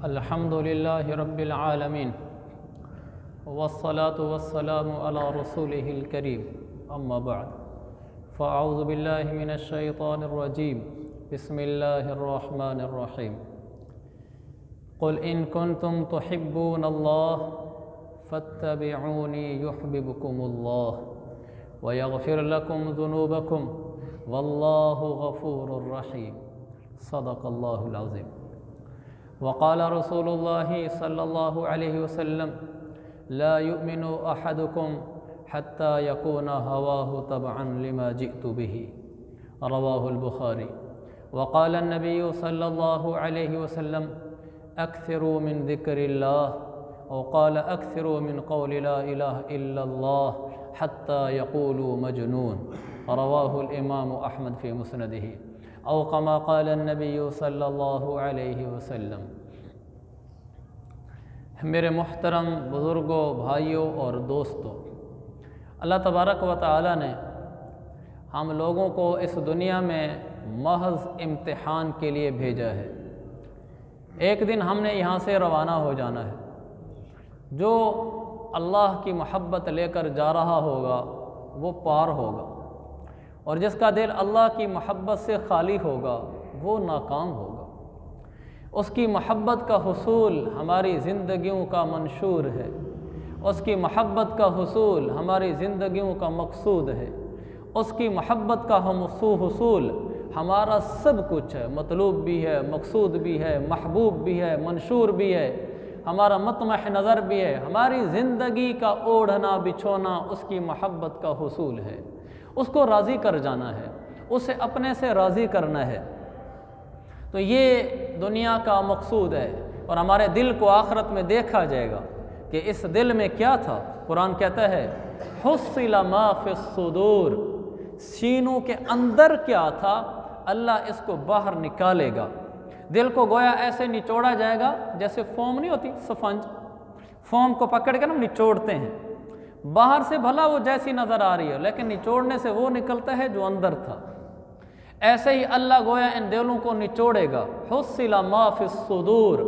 अल्हम्दुलिल्लाहि रब्बिल आलमीन वस्सलातु वस्सलामु अला रसूलिहिल करीम अम्मा बअद फ़अऊज़ु बिल्लाहि मिनश शैतानिर रजीम बिस्मिल्लाहिर रहमानिर रहीम क़ुल इन कुन्तुम तुहिब्बूनल्लाह फत्तबिऊनी युहब्बिबकुमुल्लाह व यग़फिर लकुम ज़ुनूबकुम वल्लाहु गफ़ूरुर रहीम सदक़ल्लाहुल अज़ीम। वक़ाल रसूलुल्लाहि सल्लल्लाहु अलैहि वसल्लम ला युमिनु अहदुकुम हत्ता यकूना हवाहु तबअन लिमा जिअतु बिही रवाहुल बुखारी। वक़ाल नबिय्यु सल्लल्लाहु अलैहि वसल्लम अक्सिरू मिन ज़िक्रिल्लाह औ क़ाल अक्सिरू मिन क़ौलि ला इलाहा इल्लल्लाह हत्ता यक़ूलू मजनून रवाहुल इमाम अहमद फ़ी मुस्नदिही औ कमा क़ाल नबिय्यु सल्लल्लाहु अलैहि वसल्लम। मेरे मुहतरम बुज़ुर्गों, भाइयों और दोस्तों, अल्लाह तबारक व तआला ने हम लोगों को इस दुनिया में महज़ इम्तिहान के लिए भेजा है। एक दिन हमने यहाँ से रवाना हो जाना है। जो अल्लाह की मोहब्बत लेकर जा रहा होगा वो पार होगा, और जिसका दिल अल्लाह की मोहब्बत से खाली होगा वो नाकाम होगा। उसकी मोहब्बत का हुसूल हमारी ज़िंदगियों का मंशूर है, उसकी मोहब्बत का हुसूल हमारी ज़िंदगियों का मकसूद है, उसकी मोहब्बत का हुसूल हमारा सब कुछ है। मतलूब भी है, मकसूद भी है, महबूब भी है, मंशूर भी है, हमारा मतमह नज़र भी है। हमारी ज़िंदगी का ओढ़ना बिछोना उसकी मोहब्बत का हुसूल है। उसको राज़ी कर जाना है, उसे अपने से राज़ी करना है। तो ये दुनिया का मकसूद है, और हमारे दिल को आखिरत में देखा जाएगा कि इस दिल में क्या था। कुरान कहता है हुस्सिला मा फिस्सुदूर, सीनों के अंदर क्या था अल्लाह इसको बाहर निकालेगा। दिल को गोया ऐसे निचोड़ा जाएगा जैसे फोम नहीं होती, स्पंज, फोम को पकड़ के ना निचोड़ते हैं। बाहर से भला वो जैसी नज़र आ रही है, लेकिन निचोड़ने से वो निकलता है जो अंदर था। ऐसे ही अल्लाह गोया इन दिलों को निचोड़ेगा। हुस्सिला मा फिस्सुदूर,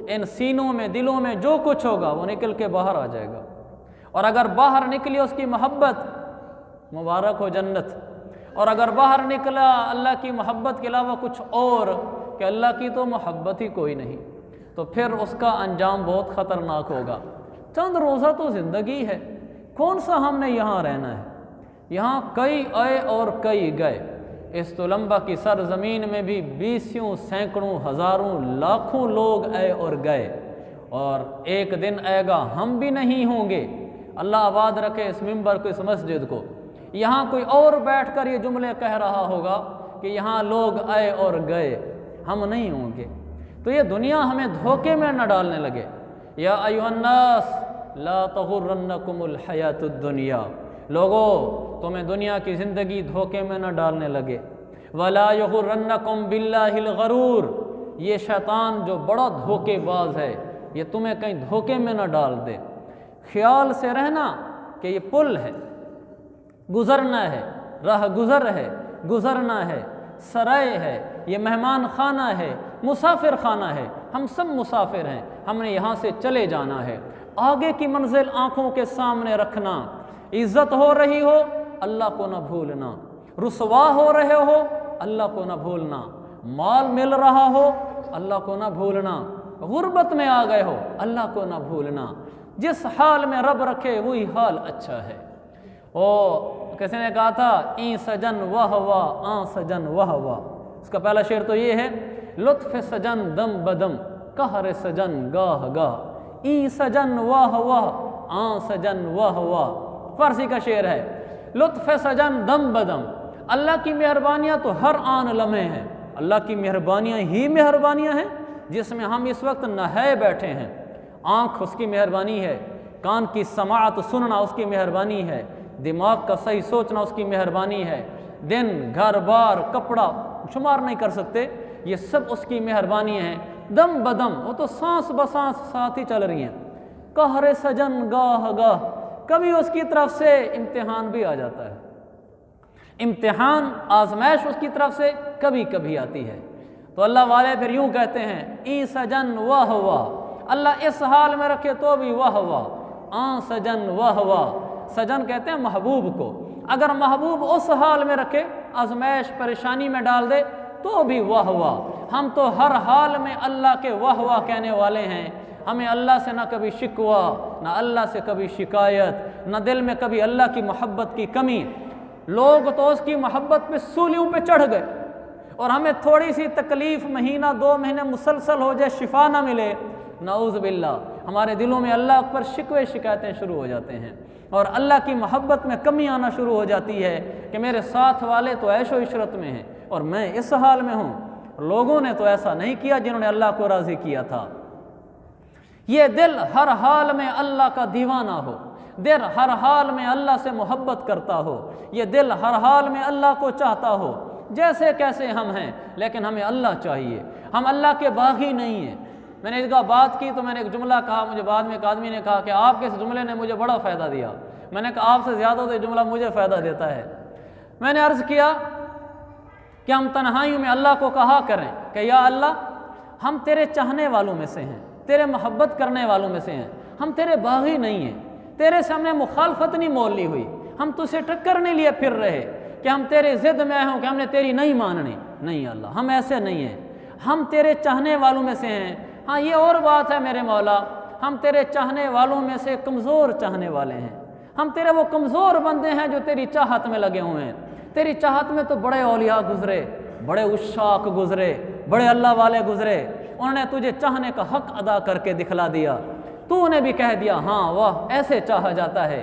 इन सीनों में, दिलों में जो कुछ होगा वो निकल के बाहर आ जाएगा। और अगर बाहर निकली उसकी मोहब्बत, मुबारक हो जन्नत। और अगर बाहर निकला अल्लाह की मोहब्बत के अलावा कुछ और, कि अल्लाह की तो मोहब्बत ही कोई नहीं, तो फिर उसका अंजाम बहुत ख़तरनाक होगा। चंद रोज़ा तो ज़िंदगी है, कौन सा हमने यहाँ रहना है। यहाँ कई आए और कई गए। इस तुलंबा की सरज़मीन में भी बीसियों, सैकड़ों, हज़ारों, लाखों लोग आए और गए, और एक दिन आएगा हम भी नहीं होंगे। अल्लाह आबाद रखे इस मिंबर को, इस मस्जिद को। यहाँ कोई और बैठकर ये जुमले कह रहा होगा कि यहाँ लोग आए और गए, हम नहीं होंगे। तो ये दुनिया हमें धोखे में न डालने लगे। या अय्युहन्नास ला तगुर्रन्नकुमुल हयातुद दुनिया, लोगो तुम्हें दुनिया की ज़िंदगी धोखे में न डालने लगे। वला यगुर्रन्नकुम बिल्लाहिल गरूर, ये शैतान जो बड़ा धोखेबाज है ये तुम्हें कहीं धोखे में न डाल दे। ख्याल से रहना कि ये पुल है, गुज़रना है, राह गुज़र है, गुज़रना है, सराय है, ये मेहमान खाना है, मुसाफिर खाना है। हम सब मुसाफिर हैं, हमने यहाँ से चले जाना है। आगे की मंजिल आँखों के सामने रखना। इज़्ज़त हो रही हो अल्लाह को न भूलना, रुसवा हो रहे हो अल्लाह को न भूलना, माल मिल रहा हो अल्लाह को न भूलना, गुर्बत में आ गए हो अल्लाह को न भूलना। जिस हाल में रब रखे वही हाल अच्छा है। ओ किसी ने कहा था ई सजन वाह वाह आ सजन वाह वाह। इसका पहला शेर तो ये है, लुत्फ़ सजन दम बदम कहर सजन गाह गाह, ई सजन वाह वाह आ सजन वाह वाह। फारसी का शेर है, लुत्फ़ सजन दम बदम, अल्लाह की मेहरबानियाँ तो हर आन लम्हे हैं। अल्लाह की मेहरबानियाँ ही मेहरबानियाँ हैं, जिसमें हम इस वक्त नहाए बैठे हैं। आँख उसकी मेहरबानी है, कान की समाअत सुनना उसकी मेहरबानी है, दिमाग का सही सोचना उसकी मेहरबानी है, दिन, घर बार, कपड़ा शुमार नहीं कर सकते, ये सब उसकी मेहरबानी है। दम बदम, वो तो सांस बसांस साथ ही चल रही हैं। कहरे सजन गाह गाह, कभी उसकी तरफ से इम्तिहान भी आ जाता है। इम्तिहान, आजमाइश उसकी तरफ से कभी कभी आती है। तो अल्लाह वाले फिर यूँ कहते हैं, ई सजन वाह वाह, अल्लाह इस हाल में रखे तो भी वाह वाह, आ सजन वाह वाह। सजन कहते हैं महबूब को, अगर महबूब उस हाल में रखे, आजमाइश परेशानी में डाल दे तो भी वाह वाह। हम तो हर हाल में अल्लाह के वाह वाह कहने वाले हैं। हमें अल्लाह से ना कभी शिकवा, ना अल्लाह से कभी शिकायत, ना दिल में कभी अल्लाह की मोहब्बत की कमी। लोग तो उसकी मोहब्बत पे सूलियों पे चढ़ गए, और हमें थोड़ी सी तकलीफ़ महीना 2 महीने मुसलसल हो जाए, शिफा ना मिले, नाऊज़ बिल्लाह, हमारे दिलों में अल्लाह पर शिकवे शिकायतें शुरू हो जाते हैं, और अल्लाह की मोहब्बत में कमी आना शुरू हो जाती है कि मेरे साथ वाले तो ऐशो इशरत में हैं और मैं इस हाल में हूँ। लोगों ने तो ऐसा नहीं किया जिन्होंने अल्लाह को राज़ी किया था। ये दिल हर हाल में अल्लाह का दीवाना हो, दिल हर हाल में अल्लाह से मोहब्बत करता हो, ये दिल हर हाल में अल्लाह को चाहता हो। जैसे कैसे हम हैं, लेकिन हमें अल्लाह चाहिए, हम अल्लाह के बागी नहीं हैं। मैंने इसका बात की तो मैंने एक जुमला कहा, मुझे बाद में एक आदमी ने कहा कि आपके इस जुमले ने मुझे बड़ा फ़ायदा दिया। मैंने कहा आपसे ज़्यादा तो ये जुमला मुझे फ़ायदा देता है। मैंने अर्ज़ किया कि हम तन्हाइयों में अल्लाह को कहा करें कि या अल्लाह, हम तेरे चाहने वालों में से हैं, तेरे मोहब्बत करने वालों में से हैं, हम तेरे बागी नहीं हैं, तेरे से हमने मुखालफत नहीं मोल ली हुई, हम तुझसे टक्कर नहीं लिए फिर रहे कि हम तेरे ज़िद में आए हों कि हमने तेरी नहीं माननी। नहीं अल्लाह, हम ऐसे नहीं हैं, हम तेरे चाहने वालों में से हैं। हाँ, ये और बात है मेरे मौला, हम तेरे चाहने वालों में से कमज़ोर चाहने वाले हैं, हम तेरे वो कमज़ोर बंदे हैं जो तेरी चाहत में लगे हुए हैं। तेरी चाहत में तो बड़े औलिया गुज़रे, बड़े उशाक गुज़रे, बड़े अल्लाह वाले गुज़रे, उन्होंने तुझे चाहने का हक़ अदा करके दिखला दिया। तूने भी कह दिया हाँ वाह, ऐसे चाहा जाता है।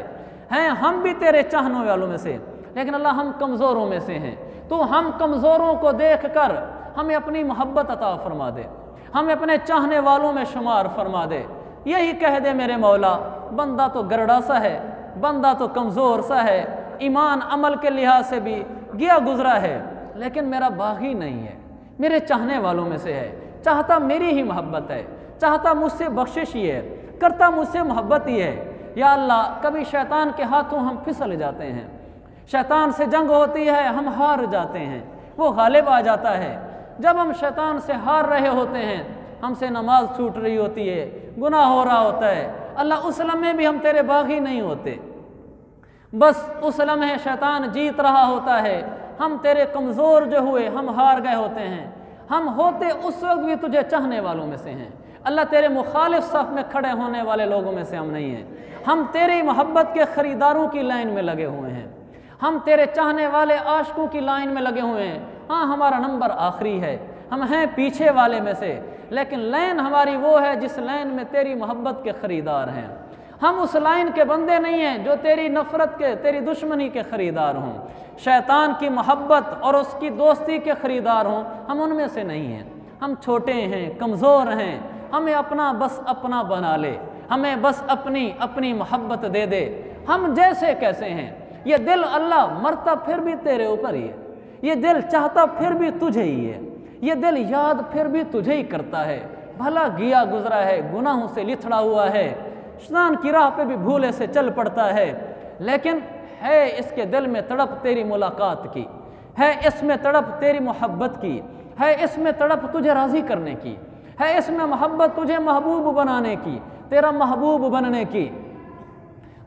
हैं हम भी तेरे चाहने वालों में से, लेकिन अल्लाह हम कमज़ोरों में से हैं। तो हम कमज़ोरों को देख कर हमें अपनी मोहब्बत अता फरमा दे, हमें अपने चाहने वालों में शुमार फरमा दे। यही कह दे मेरे मौला, बंदा तो गरड़ा सा है, बंदा तो कमज़ोर सा है, ईमान अमल के लिहाज से भी गया गुज़रा है, लेकिन मेरा बागी नहीं है, मेरे चाहने वालों में से है, चाहता मेरी ही मोहब्बत है, चाहता मुझसे बख्शिश ही है, करता मुझसे मोहब्बत ही है। या अल्लाह, कभी शैतान के हाथों हम फिसल जाते हैं, शैतान से जंग होती है, हम हार जाते हैं, वो गालिब आ जाता है। जब हम शैतान से हार रहे होते हैं, हमसे नमाज छूट रही होती है, गुनाह हो रहा होता है, अल्लाह उस लम्हे भी हम तेरे बागी नहीं होते। बस उस लम्हे शैतान जीत रहा होता है, हम तेरे कमज़ोर जो हुए, हम हार गए होते हैं। हम होते उस वक्त भी तुझे चाहने वालों में से हैं अल्लाह, तेरे मुखालिफ सफ़ में खड़े होने वाले लोगों में से हम नहीं हैं। हम तेरी मोहब्बत के ख़रीदारों की लाइन में लगे हुए हैं, हम तेरे चाहने वाले आशिकों की लाइन में लगे हुए हैं। हाँ, हमारा नंबर आखिरी है, हम हैं पीछे वाले में से, लेकिन लाइन हमारी वो है जिस लाइन में तेरी मोहब्बत के ख़रीदार हैं। हम उस लाइन के बंदे नहीं हैं जो तेरी नफ़रत के, तेरी दुश्मनी के ख़रीदार हों, शैतान की मोहब्बत और उसकी दोस्ती के ख़रीदार हों, हम उनमें से नहीं हैं। हम छोटे हैं, कमज़ोर हैं, हमें अपना बस अपना बना ले, हमें बस अपनी अपनी मोहब्बत दे दे। हम जैसे कैसे हैं, ये दिल अल्लाह मरता फिर भी तेरे ऊपर ही है, ये दिल चाहता फिर भी तुझे ही है, ये दिल याद फिर भी तुझे ही करता है। भला गिया गुजरा है, गुनाहों से लिथड़ा हुआ है, शैतान की राह पे भी भूले से चल पड़ता है, लेकिन है इसके दिल में तड़प तेरी मुलाकात की, है इसमें तड़प तेरी मोहब्बत की, है इसमें तड़प तुझे राज़ी करने की, है इसमें मोहब्बत तुझे महबूब बनाने की, तेरा महबूब बनने की।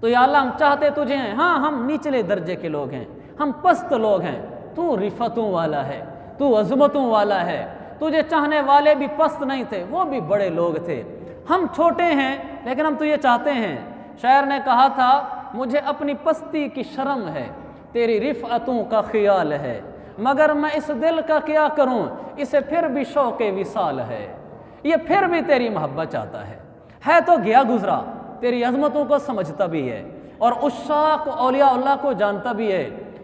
तो या अल्लाह, हम चाहते तुझे हैं। हाँ, हम निचले दर्जे के लोग हैं, हम पस्त लोग हैं, तू रिफ़तों वाला है, तू अज़मतों वाला है। तुझे चाहने वाले भी पस्त नहीं थे, वो भी बड़े लोग थे। हम छोटे हैं, लेकिन हम तुझे चाहते हैं। शायर ने कहा था, मुझे अपनी पस्ती की शर्म है, तेरी रिफ़अतों का ख्याल है, मगर मैं इस दिल का क्या करूं, इसे फिर भी शौक़े विसाल है। ये फिर भी तेरी मोहब्बत चाहता है तो गया गुजरा, तेरी अज़मतों को समझता भी है और उशाक औलिया अल्लाह को जानता भी है,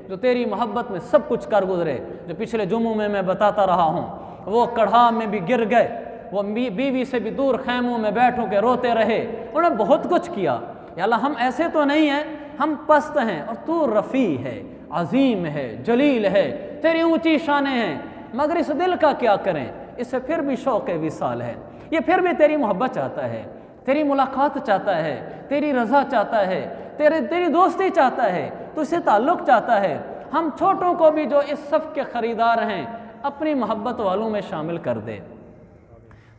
जो तेरी मोहब्बत में सब कुछ कर गुजरे। जो पिछले जुम्मों में मैं बताता रहा हूँ, वो कढ़ा में भी गिर गए, वो बीवी से भी दूर खैमों में बैठों के रोते रहे, उन्होंने बहुत कुछ किया। या अल्लाह, हम ऐसे तो नहीं हैं, हम पस्त हैं और तू रफ़ी है, अजीम है, जलील है, तेरी ऊंची शानें हैं, मगर इस दिल का क्या करें, इससे फिर भी शौक़ विसाल है। ये फिर भी तेरी मोहब्बत चाहता है, तेरी मुलाकात चाहता है, तेरी रज़ा चाहता है, तेरी दोस्ती चाहता है, तुझसे ताल्लुक़ चाहता है। हम छोटों को भी जो इस सफ़ के ख़रीदार हैं, अपनी मोहब्बत वालों में शामिल कर दे।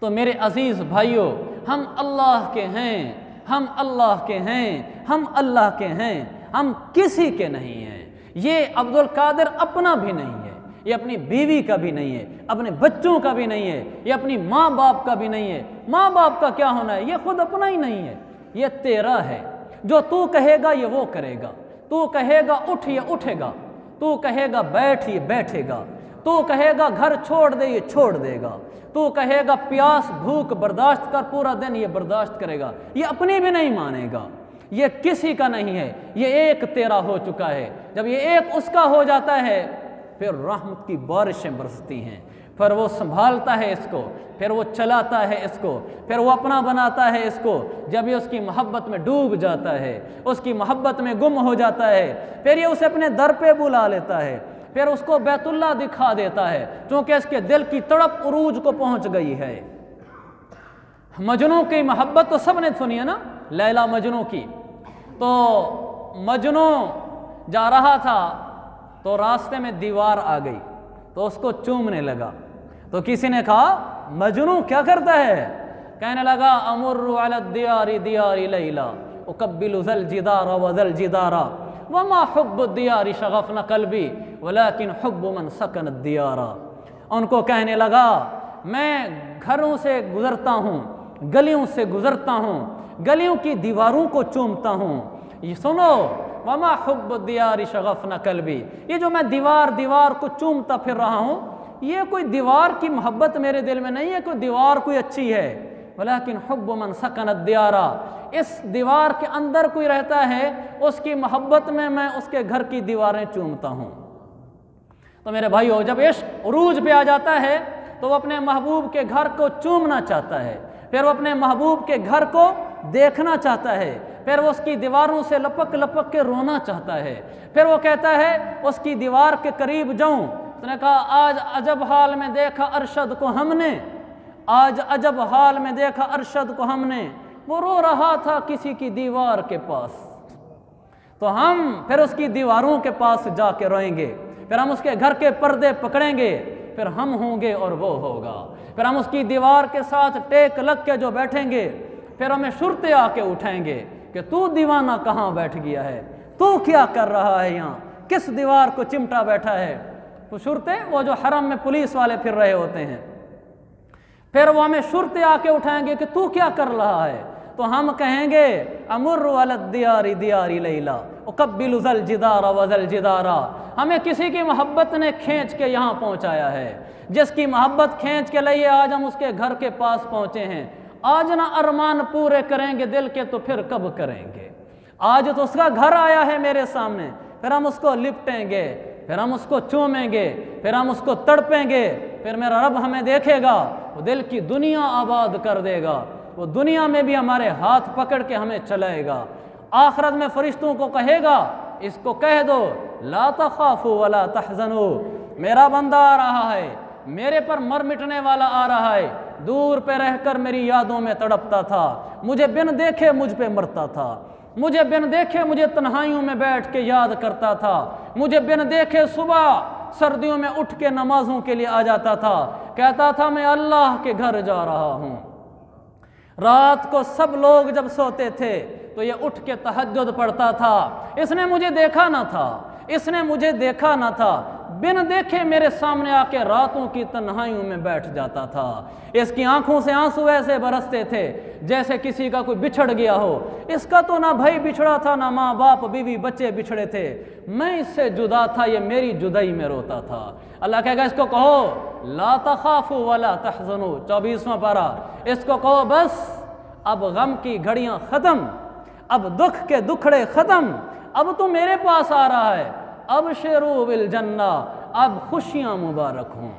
तो मेरे अज़ीज़ भाइयों, हम अल्लाह के हैं, हम अल्लाह के हैं, हम अल्लाह के हैं, हम किसी के नहीं हैं। ये अब्दुल कादिर अपना भी नहीं है, ये अपनी बीवी का भी नहीं है, अपने बच्चों का भी नहीं है, ये अपनी माँ बाप का भी नहीं है। माँ बाप का क्या होना है, ये खुद अपना ही नहीं है, ये तेरा है। जो तू कहेगा ये वो करेगा, तू कहेगा उठ ये उठेगा, तू कहेगा बैठ ये बैठेगा, तू कहेगा घर छोड़ दे ये छोड़ देगा, तू कहेगा प्यास भूख बर्दाश्त कर पूरा दिन ये बर्दाश्त करेगा। ये अपनी भी नहीं मानेगा, ये किसी का नहीं है, ये एक तेरा हो चुका है। जब ये एक उसका हो जाता है फिर रहमत की बारिशें बरसती हैं, फिर वो संभालता है इसको, फिर वो चलाता है इसको, फिर वो अपना बनाता है इसको। जब ये उसकी मोहब्बत में डूब जाता है, उसकी मोहब्बत में गुम हो जाता है, फिर ये उसे अपने दर पे बुला लेता है, फिर उसको बैतुल्ला दिखा देता है, क्योंकि इसके दिल की तड़प उरूज को पहुंच गई है। मजनू की मोहब्बत तो सब ने सुनी है ना, लैला मजनू की। तो मजनू जा रहा था तो रास्ते में दीवार आ गई, तो उसको चूमने लगा। तो किसी ने कहा मजनू क्या करता है? कहने लगा अमुर्रु अला दियारी दियारी लैला उकब्बिलु ज़ल जिदारा व ज़ल जिदारा वमा हुब्बु दियारी शगफ़ना क़ल्बी वलाकिन हुब्बु मन सकन दियारा। उनको कहने लगा मैं घरों से गुज़रता हूँ, गलियों से गुज़रता हूँ, गलियों की दीवारों को चूमता हूँ। ये सुनो, वमा हुब्बु दियारी शगफ़ना क़ल्बी, ये जो मैं दीवार दीवार को चूमता फिर रहा हूँ, ये कोई दीवार की मोहब्बत मेरे दिल में नहीं है, कोई दीवार कोई अच्छी है। वलाकिन हुब्बु मन सकन दियारा, इस दीवार के अंदर कोई रहता है, उसकी मोहब्बत में मैं उसके घर की दीवारें चूमता हूँ। तो मेरे भाइयों, जब इश्क उरूज पे आ जाता है तो वो अपने महबूब के घर को चूमना चाहता है, फिर वो अपने महबूब के घर को देखना चाहता है, फिर वो उसकी दीवारों से लपक लपक के रोना चाहता है, फिर वो कहता है उसकी दीवार के करीब जाऊं। उसने कहा आज अजब हाल में देखा अरशद को हमने, आज अजब हाल में देखा अरशद को हमने, वो रो रहा था किसी की दीवार के पास। तो हम फिर उसकी दीवारों के पास जाके रोएंगे, फिर हम उसके घर के पर्दे पकड़ेंगे, फिर हम होंगे और वो होगा। फिर हम उसकी दीवार के साथ टेक लग के जो बैठेंगे, फिर हमें शुरते आके उठाएंगे कि तू दीवाना कहाँ बैठ गया है, तू क्या कर रहा है यहाँ, किस दीवार को चिमटा बैठा है। तो शुरते वो जो हरम में पुलिस वाले फिर रहे होते हैं, फिर वो हमें शुरते आके उठाएंगे कि तू क्या कर रहा है। तो हम कहेंगे अमुर्रु अला दियारी दियारी लैला उकब्बिलु ज़ल जिदारा व ज़ल जिदारा, हमें किसी की मोहब्बत ने खींच के यहाँ पहुँचाया है, जिसकी मोहब्बत खींच के लिए आज हम उसके घर के पास पहुँचे हैं। आज ना अरमान पूरे करेंगे दिल के तो फिर कब करेंगे। आज तो उसका घर आया है मेरे सामने, फिर हम उसको लिपटेंगे, फिर हम उसको चूमेंगे, फिर हम उसको तड़पेंगे, फिर मेरा रब हमें देखेगा, वो दिल की दुनिया आबाद कर देगा, वो दुनिया में भी हमारे हाथ पकड़ के हमें चलाएगा। आखिरत में फरिश्तों को कहेगा इसको कह दो ला तखाफू वला तहज़नू, मेरा बंदा आ रहा है, मेरे पर मर मिटने वाला आ रहा है, दूर पे रहकर मेरी यादों में तड़पता था, मुझे बिन देखे मुझ पे मरता था, मुझे बिन देखे मुझे तन्हाइयों में बैठ के याद करता था, मुझे बिन देखे सुबह सर्दियों में उठ के नमाजों के लिए आ जाता था, कहता था मैं अल्लाह के घर जा रहा हूँ। रात को सब लोग जब सोते थे तो ये उठ के तहज्जुद पढ़ता था। इसने मुझे देखा ना था, इसने मुझे देखा ना था, बिन देखे मेरे सामने आके रातों की तन्हाइयों में बैठ जाता था। इसकी आंखों से आंसू ऐसे बरसते थे जैसे किसी का कोई बिछड़ गया हो। इसका तो ना भाई बिछड़ा था, ना माँ बाप बीवी बच्चे बिछड़े थे, मैं इससे जुदा था, ये मेरी जुदाई में रोता था। अल्लाह कहेगा इसको कहो ला तखाफू वला तहज़नू, 24वां पारा, इसको कहो बस अब गम की घड़ियां खत्म, अब दुख के दुखड़े खत्म, अब तो मेरे पास आ रहा है, अब शेरू बिल जन्ना, अब खुशियां मुबारक हों।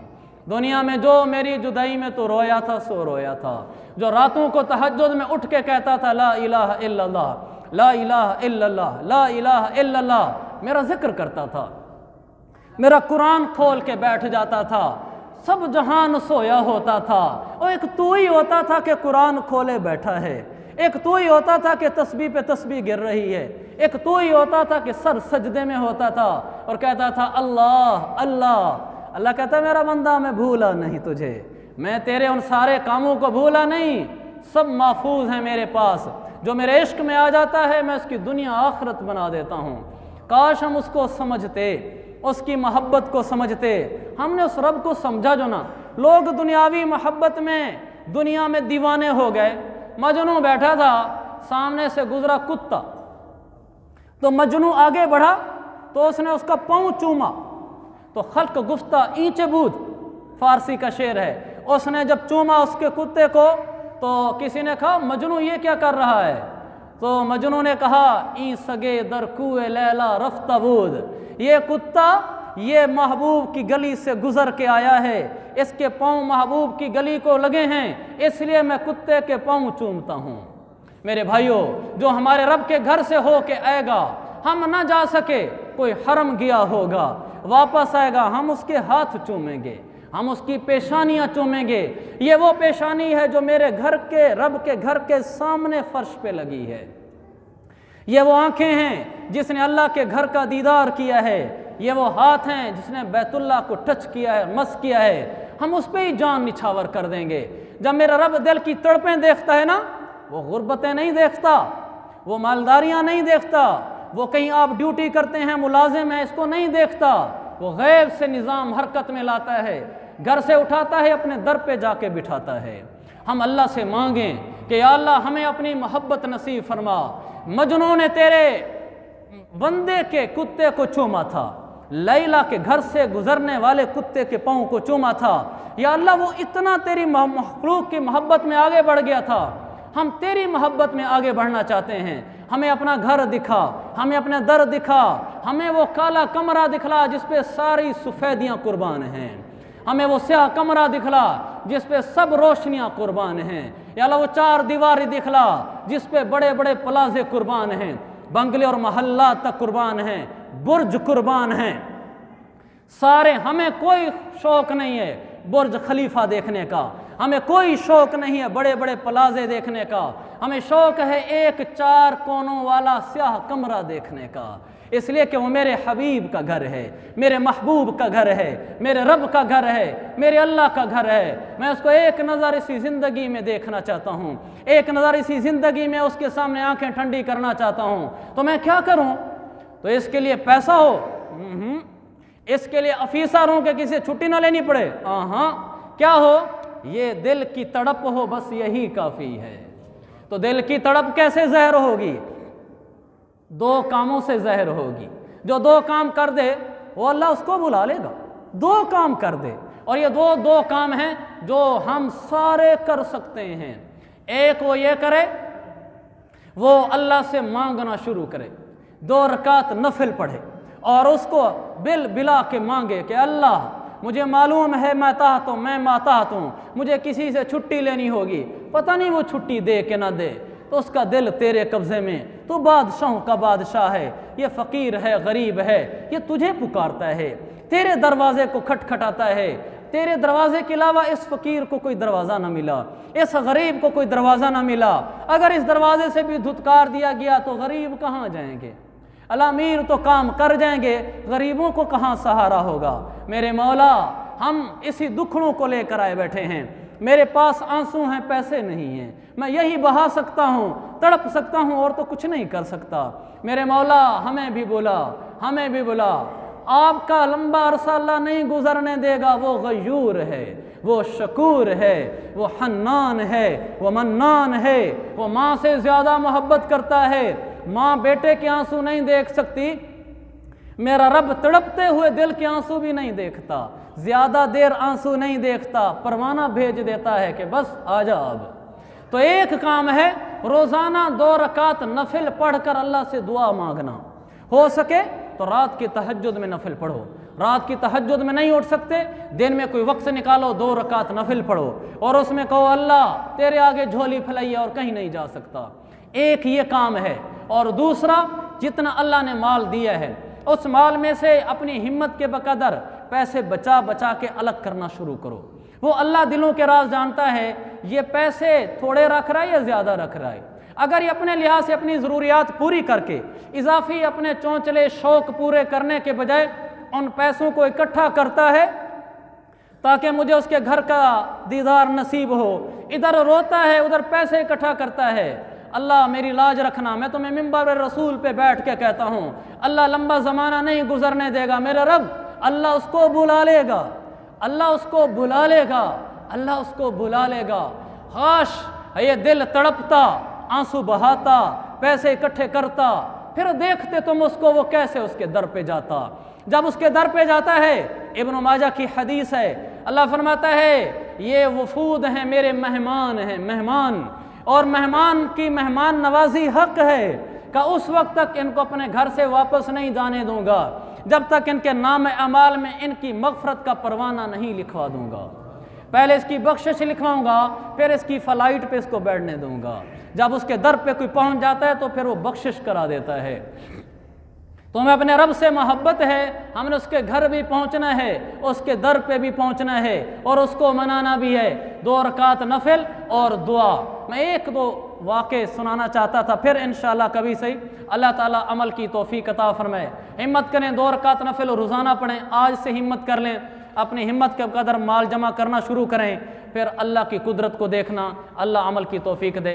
दुनिया में जो मेरी जुदाई में तो रोया था सो रोया था, जो रातों को तहज्जुद में उठ के कहता था ला इलाहा इल्लल्लाह, ला इलाहा इल्लल्लाह, ला इलाहा इल्लल्लाह, मेरा जिक्र करता था, मेरा कुरान खोल के बैठ जाता था, सब जहान सोया होता था, और एक तू ही होता था कि कुरान खोले बैठा है, एक तू ही होता था कि तस्बीह पे तस्बीह गिर रही है, एक तू ही होता था कि सर सजदे में होता था और कहता था अल्लाह अल्लाह अल्लाह कहता है मेरा बंदा मैं भूला नहीं तुझे, मैं तेरे उन सारे कामों को भूला नहीं, सब महफूज हैं मेरे पास। जो मेरे इश्क में आ जाता है मैं उसकी दुनिया आखिरत बना देता हूँ। काश हम उसको समझते, उसकी मोहब्बत को समझते। हमने उस रब को समझा जो ना, लोग दुनियावी मोहब्बत में दुनिया में दीवाने हो गए। मजनू बैठा था, सामने से गुजरा कुत्ता, तो मजनू आगे बढ़ा तो उसने उसका पाँव चूमा, तो खल्क गुफ्ता ईंचे बूद, फारसी का शेर है। उसने जब चूमा उसके कुत्ते को तो किसी ने कहा मजनू ये क्या कर रहा है? तो मजनू ने कहा ई सगे दर कुए लैला रफ्ताबूद, ये कुत्ता ये महबूब की गली से गुजर के आया है, इसके पाँव महबूब की गली को लगे हैं, इसलिए मैं कुत्ते के पाँव चूमता हूँ। मेरे भाइयों, जो हमारे रब के घर से हो के आएगा, हम ना जा सके, कोई हरम गया होगा, वापस आएगा, हम उसके हाथ चूमेंगे, हम उसकी पेशानियाँ चूमेंगे। ये वो पेशानी है जो मेरे घर के रब के घर के सामने फर्श पे लगी है। ये वो आंखें हैं जिसने अल्लाह के घर का दीदार किया है। ये वो हाथ हैं जिसने बैतुल्लाह को टच किया है, मस किया है। हम उस पर ही जान निछावर कर देंगे। जब मेरा रब दिल की तड़पें देखता है ना, वो गुर्बतें नहीं देखता, वो मालदारियाँ नहीं देखता, वो कहीं आप ड्यूटी करते हैं, मुलाजिम है, इसको नहीं देखता। वो गैब से निज़ाम हरकत में लाता है, घर से उठाता है, अपने दर पे जाके बिठाता है। हम अल्लाह से मांगें कि या अल्लाह हमें अपनी मोहब्बत नसीब फरमा। मजनू ने तेरे बंदे के कुत्ते को चूमा था, लैला के घर से गुजरने वाले कुत्ते के पाँव को चूमा था। या अल्लाह वो इतना तेरी मखलूक की मोहब्बत में आगे बढ़ गया था। हम तेरी मोहब्बत में आगे बढ़ना चाहते हैं। हमें अपना घर दिखा, हमें अपने दर दिखा, हमें वो काला कमरा दिखला जिस पे सारी सफ़ेदियाँ कुर्बान हैं, हमें वो स्याह कमरा दिखला जिस पे सब रोशनियाँ कुर्बान हैं। या अल्लाह वो चार दीवारी दिखला जिस पे बड़े बड़े प्लाजे कुर्बान हैं, बंगले और महल्ला तक कुर्बान हैं, बुर्ज कुर्बान हैं सारे। हमें कोई शौक़ नहीं है बुर्ज खलीफा देखने का, हमें कोई शौक़ नहीं है बड़े बड़े प्लाजे देखने का, हमें शौक़ है एक चार कोनों वाला स्याह कमरा देखने का। इसलिए कि वो मेरे हबीब का घर है, मेरे महबूब का घर है, मेरे रब का घर है, मेरे अल्लाह का घर है। मैं उसको एक नज़र इसी ज़िंदगी में देखना चाहता हूँ, एक नज़र इसी ज़िंदगी में उसके सामने आंखें ठंडी करना चाहता हूँ। तो मैं क्या करूँ? तो इसके लिए पैसा हो, इसके लिए अफीसरों के किसी छुट्टी ना लेनी पड़े, हाँ, क्या हो? ये दिल की तड़प हो, बस यही काफ़ी है। तो दिल की तड़प कैसे ज़हर होगी? दो कामों से ज़हर होगी। जो दो काम कर दे वो अल्लाह उसको बुला लेगा। दो काम कर दे, और ये दो काम हैं जो हम सारे कर सकते हैं। एक वो ये करे, वो अल्लाह से मांगना शुरू करे, 2 रकात नफिल पढ़े और उसको बिल बिला के मांगे कि अल्लाह मुझे मालूम है मैं माताहत हूँ, मुझे किसी से छुट्टी लेनी होगी, पता नहीं वो छुट्टी दे के ना दे, तो उसका दिल तेरे कब्ज़े में, तो बादशाहों का बादशाह है, ये फ़कीर है, गरीब है, ये तुझे पुकारता है, तेरे दरवाज़े को खटखटाता है। तेरे दरवाज़े के अलावा इस फ़कीर को कोई दरवाज़ा ना मिला, इस गरीब को कोई दरवाज़ा ना मिला। अगर इस दरवाज़े से भी धुतकार दिया गया तो गरीब कहाँ जाएंगे? अमीर तो काम कर जाएंगे, गरीबों को कहाँ सहारा होगा? मेरे मौला, हम इसी दुखड़ों को लेकर आए बैठे हैं। मेरे पास आंसू हैं, पैसे नहीं हैं, मैं यही बहा सकता हूँ, तड़प सकता हूँ और तो कुछ नहीं कर सकता। मेरे मौला हमें भी बुला, हमें भी बुला। आपका लंबा अरसा अल्लाह नहीं गुजरने देगा। वो गयूर है, वो शकूर है, वो हन्नान है, वो मन्नान है, वो माँ से ज़्यादा मोहब्बत करता है। माँ बेटे के आंसू नहीं देख सकती, मेरा रब तड़पते हुए दिल के आंसू भी नहीं देखता, ज़्यादा देर आंसू नहीं देखता, परवाना भेज देता है कि बस आ जा अब। तो एक काम है रोज़ाना 2 रकात नफिल पढ़कर अल्लाह से दुआ मांगना। हो सके तो रात की तहज्जुद में नफिल पढ़ो, रात की तहज्जुद में नहीं उठ सकते, दिन में कोई वक्त निकालो, 2 रकात नफिल पढ़ो और उसमें कहो अल्लाह तेरे आगे झोली फैलाई और कहीं नहीं जा सकता। एक ये काम है। और दूसरा, जितना अल्लाह ने माल दिया है उस माल में से अपनी हिम्मत के बकदर पैसे बचा बचा के अलग करना शुरू करो। वो अल्लाह दिलों के राज जानता है, ये पैसे थोड़े रख रहा है या ज़्यादा रख रहा है। अगर ये अपने लिहाज से अपनी ज़रूरियात पूरी करके इजाफी अपने चौंचले शौक़ पूरे करने के बजाय उन पैसों को इकट्ठा करता है ताकि मुझे उसके घर का दीदार नसीब हो। इधर रोता है, उधर पैसे इकट्ठा करता है। अल्लाह मेरी लाज रखना, मैं तुम्हें मिंबर रसूल पे बैठ के कहता हूँ, अल्लाह लंबा ज़माना नहीं गुजरने देगा मेरा रब, अल्लाह उसको बुला लेगा, अल्लाह उसको बुला लेगा, अल्लाह उसको बुला लेगा। हाश ये दिल तड़पता, आंसू बहाता, पैसे इकट्ठे करता, फिर देखते तुम उसको वो कैसे उसके दर पे जाता। जब उसके दर पे जाता है, इब्न माजा की हदीस है, अल्लाह फरमाता है ये वफूद हैं, मेरे मेहमान हैं, मेहमान, और मेहमान की मेहमान नवाजी हक है का उस वक्त तक इनको अपने घर से वापस नहीं जाने दूंगा जब तक इनके नाम अमाल में इनकी मगफरत का परवाना नहीं लिखवा दूंगा। पहले इसकी बख्शिश लिखवाऊंगा, फिर इसकी फ़लाइट पे इसको बैठने दूंगा। जब उसके दर पे कोई पहुंच जाता है तो फिर वो बख्शिश करा देता है। तो हमें अपने रब से मोहब्बत है, हमने उसके घर भी पहुंचना है, उसके दर पे भी पहुंचना है और उसको मनाना भी है। 2 रकात नफिल और दुआ। मैं 1-2 वाक़े सुनाना चाहता था, फिर इंशाअल्लाह कभी सही अल्लाह ताला अमल की तौफीक अता फरमाए। हिम्मत करें, 2 रकात नफिल रोज़ाना पढ़ें, आज से हिम्मत कर लें, अपनी हिम्मत के कदर माल जमा करना शुरू करें, फिर अल्लाह की कुदरत को देखना। अल्लाह अमल की तौफीक दे।